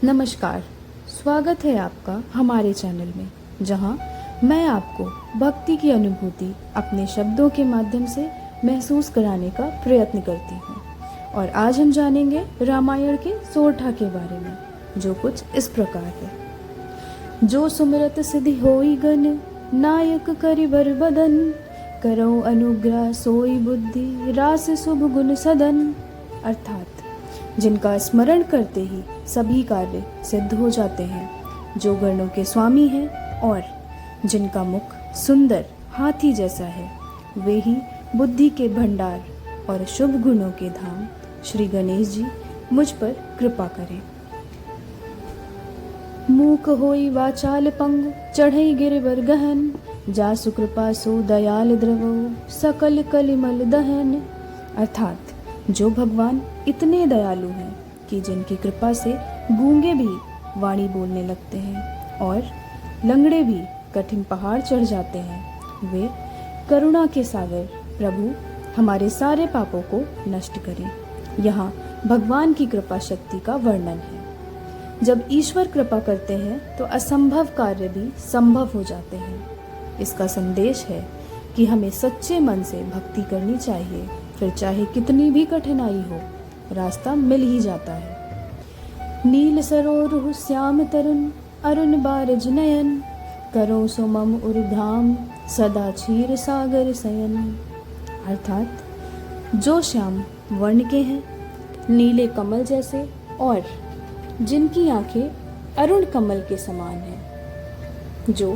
नमस्कार, स्वागत है आपका हमारे चैनल में, जहां मैं आपको भक्ति की अनुभूति अपने शब्दों के माध्यम से महसूस कराने का प्रयत्न करती हूं। और आज हम जानेंगे रामायण के सोरठा के बारे में, जो कुछ इस प्रकार है। जो सुमिरत सिद्धि होई गन, नायक करिबर बदन, करो अनुग्रह सोई बुद्धि, रास शुभ गुण सदन। अर्थात जिनका स्मरण करते ही सभी कार्य सिद्ध हो जाते हैं, जो गणों के स्वामी हैं और जिनका मुख सुंदर हाथी जैसा है, वे ही बुद्धि के भंडार और शुभ गुणों के धाम श्री गणेश जी मुझ पर कृपा करें। मूक होई वाचाल पंग, चढ़ई गिरवर गहन, जासु कृपा सो दयाल द्रवो, सकल कलिमल दहन। अर्थात जो भगवान इतने दयालु हैं कि जिनकी कृपा से गूंगे भी वाणी बोलने लगते हैं और लंगड़े भी कठिन पहाड़ चढ़ जाते हैं, वे करुणा के सागर प्रभु हमारे सारे पापों को नष्ट करें। यहाँ भगवान की कृपा शक्ति का वर्णन है। जब ईश्वर कृपा करते हैं तो असंभव कार्य भी संभव हो जाते हैं। इसका संदेश है कि हमें सच्चे मन से भक्ति करनी चाहिए, फिर चाहे कितनी भी कठिनाई हो, रास्ता मिल ही जाता है। नील सरोरुह श्याम तरुण, अरुण बारज नयन, करो सो मम उर्धाम, सदा क्षीर सागर शयन। अर्थात जो श्याम वर्ण के हैं, नीले कमल जैसे, और जिनकी आंखें अरुण कमल के समान हैं, जो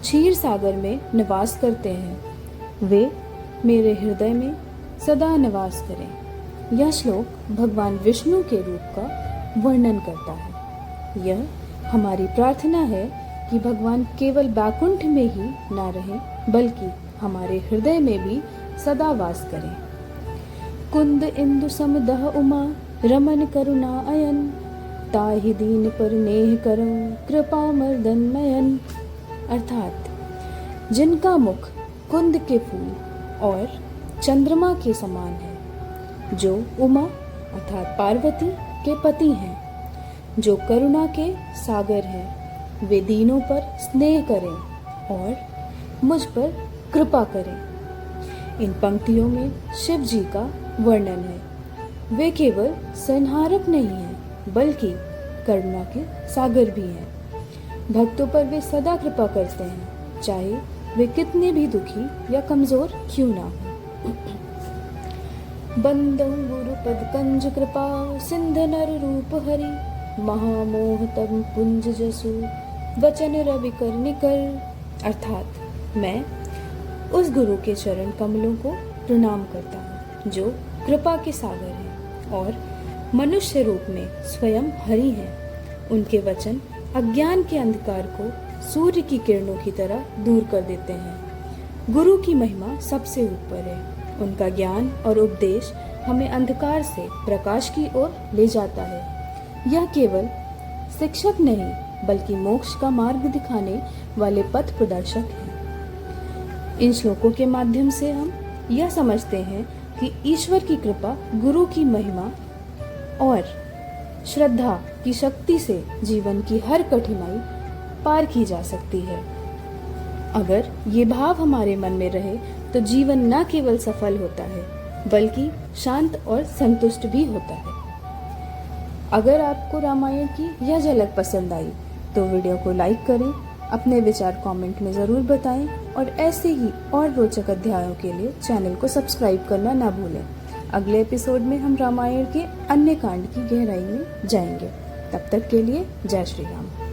क्षीर सागर में निवास करते हैं, वे मेरे हृदय में सदा निवास करें। यह श्लोक भगवान विष्णु के रूप का वर्णन करता है। यह हमारी प्रार्थना है कि भगवान केवल बैकुंठ में ही ना रहें, बल्कि हमारे हृदय में भी सदा वास करें। कुंद इंदु समदह उमा, रमन करुणा अयन, ताहि दीन पर नेह करो, कृपा मर्दन नयन। अर्थात जिनका मुख कुंद के फूल और चंद्रमा के समान है, जो उमा अर्थात पार्वती के पति हैं, जो करुणा के सागर हैं, वे दीनों पर स्नेह करें और मुझ पर कृपा करें। इन पंक्तियों में शिव जी का वर्णन है। वे केवल संहारक नहीं हैं, बल्कि करुणा के सागर भी हैं। भक्तों पर वे सदा कृपा करते हैं, चाहे वे कितने भी दुखी या कमजोर क्यों ना हो। बंदौ गुरुपद कंज कृपा, सिंध नर रूप हरि, महामोह तम पुंज जसु, वचन रवि कर निकर। अर्थात मैं उस गुरु के चरण कमलों को प्रणाम करता हूँ, जो कृपा के सागर हैं और मनुष्य रूप में स्वयं हरि हैं। उनके वचन अज्ञान के अंधकार को सूर्य की किरणों की तरह दूर कर देते हैं। गुरु की महिमा सबसे ऊपर है। उनका ज्ञान और उपदेश हमें अंधकार से प्रकाश की ओर ले जाता है। यह केवल शिक्षक नहीं, बल्कि मोक्ष का मार्ग दिखाने वाले पथ प्रदर्शक हैं। इन श्लोकों के माध्यम से हम यह समझते हैं कि ईश्वर की कृपा, गुरु की महिमा और श्रद्धा की शक्ति से जीवन की हर कठिनाई पार की जा सकती है। अगर ये भाव हमारे मन में रहे तो जीवन न केवल सफल होता है, बल्कि शांत और संतुष्ट भी होता है। अगर आपको रामायण की यह झलक पसंद आई तो वीडियो को लाइक करें, अपने विचार कमेंट में ज़रूर बताएं और ऐसे ही और रोचक अध्यायों के लिए चैनल को सब्सक्राइब करना ना भूलें। अगले एपिसोड में हम रामायण के अन्य कांड की गहराई में जाएंगे। तब तक के लिए जय श्री राम।